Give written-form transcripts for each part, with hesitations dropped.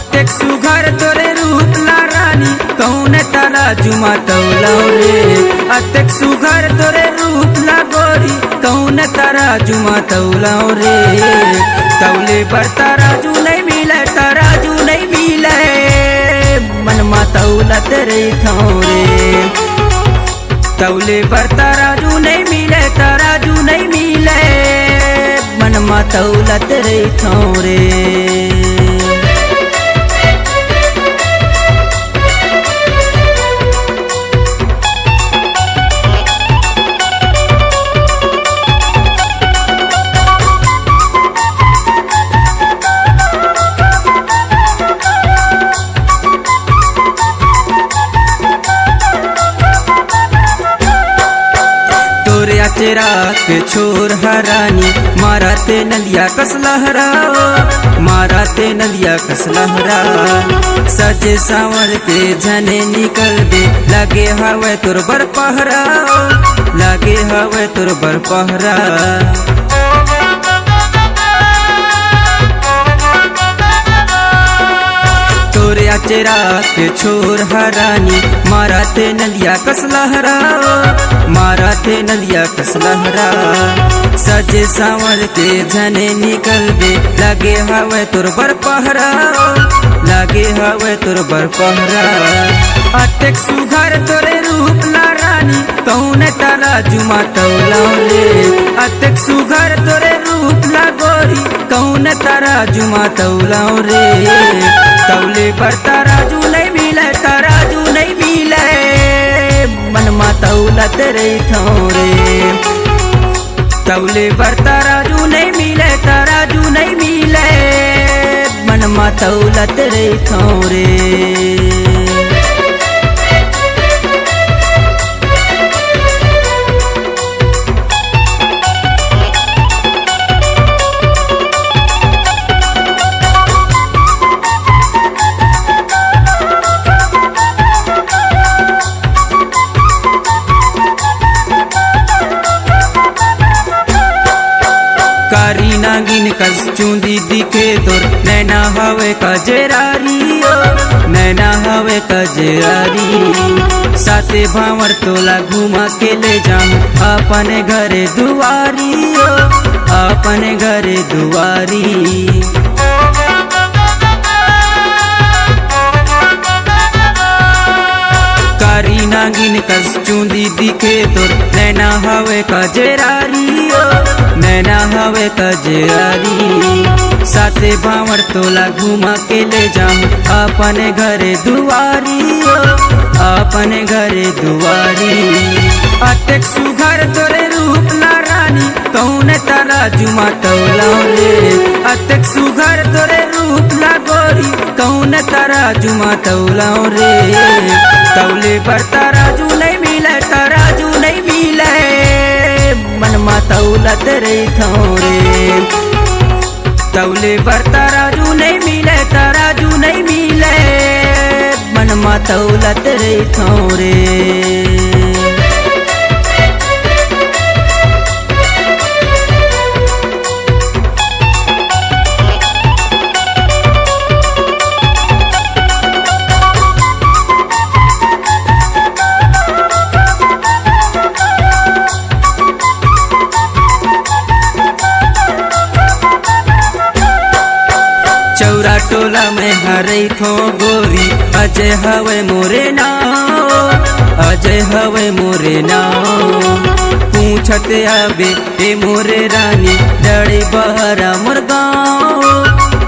अतेक सुघर तोरे रूप ला रानी कौन तराजू मा तौलौ रे। अतेक सुघर तोरे रूप ला गोरी कौन तराजू मा तौलौ रे। तौले पर तराजू नहीं मिले, तराजू नहीं मिले, मन मा तौलत रहिथौ रे। तौले पर तराजू नहीं मिले, तराजू नहीं मिले, मन मा तौलत रहिथौ रे। चेरा के छोर हरानी मारा ते नदिया कस लहरा, मारा ते नदिया कस लहरा। सजे सावर के झने निकल दे लगे हवे तुर बर पहरा, लगे हवे तुर बर पहरा। तोरे चेरा के छोर हरानी मारा ते नदिया कस लहरा, मारा ते नदिया कस लहरा। सजे सावर के झने निकल दे लगे हवे तुर बर पहरा, लगे हवे तुर बर पहरा। अतेक सुघर तोरे रूप ला रानी कौन तराजू मा तौलौ रे। अतेक सुघर तोरे रूप ला गोरी कौन तराजू मा तौलौ रे। तौले पर तराजू नहीं मिले, तराजू नहीं मिले, मन मा तौलत रहिथौ रे। तौले पर तराजू नहीं मिले, तराजू नहीं मिले, मन मा तौलत रहिथौ रे। कारी नागिन कस चूंदी दिखे तोर नैना हवे कजरारी, ओ नैना हवे कजरारी। साथे भावर तोला घुमा के ले जाऊं अपने घरे दुआरी, ओ अपने घरे दुआरी। कारी नागिन कस चूंदी दिखे तोर नैना हवे कजरारी, ओ नैना हवे कजरारी। साथे भावर तोला घुमा के ले जाऊं अपने घरे दुआरी, ओ अपने घरे दुआरी। अतेक सुघर तोरे रूप ला रानी कौन तराजू मा तौलौ रे। अतेक सुघर तोरे रूप ला गोरी कौन तराजू मा तौलौ रे। तौले पर तराजू नहीं मिले, तराजू नहीं मिले, मन मा तौलत रहिथौ रे। तौले पर तराजू नहीं मिले, तराजू नहीं मिले, मन मा तौलत रहिथौ रे। चौरा टोला में हरैथो गोरी अजय हवे मोरे नाव, अजय हवे मोरे नाव। पूछत आबे ए मोरे रानी डड़ी बहरा मोर गाँव,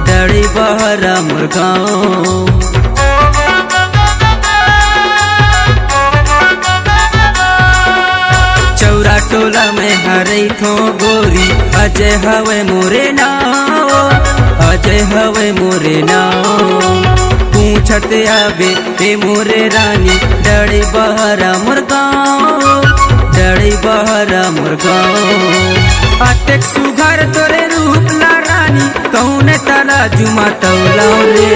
डड़ी बहरा मोर गाँव। चौरा टोला में हरैथो गोरी अजय हवे मोरे नाव, अजय हवे मोरे नाव। पूछत आबे ए मोरे रानी डड़ी बहरा मोर गाँव, डड़ी बहरा मोर गाँव। अतेक सुघर तोरे रूप ला रानी कौन तराजू मा तौलौ रे।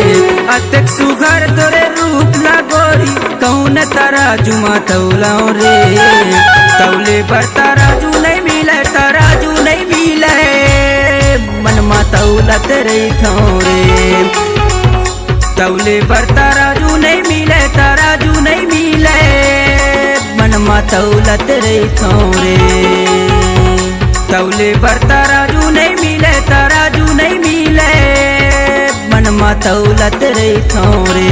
अतेक सुघर तोरे रूप ला गोरी कौन तराजू मा तौलौ रे। तौले पर तराजू नहीं मिले, तराजू नहीं मिले, मन मा तौलत रहिथौ रे। तौले पर तराजू नहीं मिले, तराजू नहीं मिले, मनमा तौलत रही रे। तौले पर तराजू नहीं मिले, तराजू नहीं मिले, मनमा तौलत रही रे।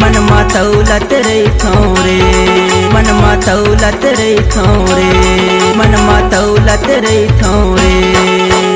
मनमा तौलत रही रे, मनमा तौलत रही रे, मनमा तौलत रही रे।